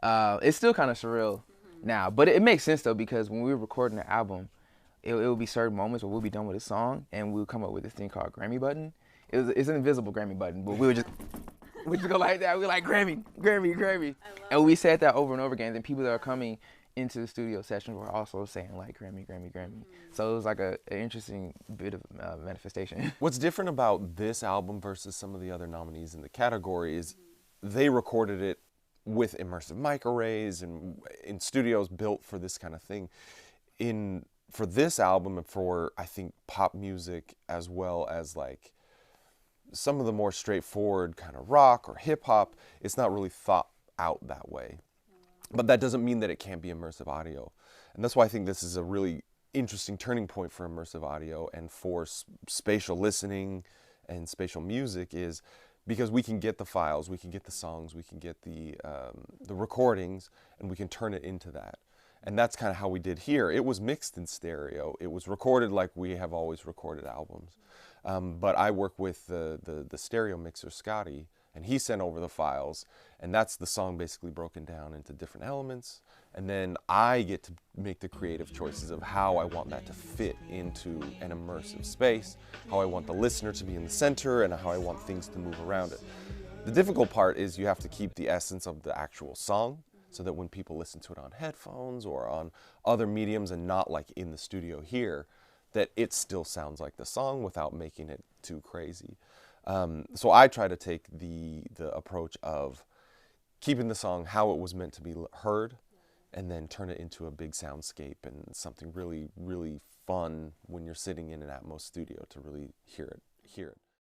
It's still kind of surreal now, but it makes sense though because when we were recording the album, it would be certain moments where we'll be done with a song and we'll come up with this thing called Grammy button. It's an invisible Grammy button, but we just go like that. We like Grammy, Grammy, Grammy, and we said that over and over again. And then people that are coming into the studio sessions were also saying like Grammy, Grammy, Grammy. So it was like an interesting bit of manifestation. What's different about this album versus some of the other nominees in the category is they recorded it with immersive mic arrays and in studios built for this kind of thing. For this album and for I think pop music as well as like some of the more straightforward kind of rock or hip hop, it's not really thought out that way. But that doesn't mean that it can't be immersive audio. And that's why I think this is a really interesting turning point for immersive audio and for spatial listening and spatial music is because we can get the files, we can get the songs, we can get the recordings, and we can turn it into that. And that's kind of how we did here. It was mixed in stereo. It was recorded like we have always recorded albums. But I work with the stereo mixer, Scotty, and he sent over the files. And that's the song basically broken down into different elements. And then I get to make the creative choices of how I want that to fit into an immersive space, how I want the listener to be in the center, and how I want things to move around it. The difficult part is you have to keep the essence of the actual song, so that when people listen to it on headphones or on other mediums and not like in the studio here, that it still sounds like the song without making it too crazy. So I try to take the approach of keeping the song how it was meant to be heard and then turn it into a big soundscape and something really, really fun when you're sitting in an Atmos studio to really hear it.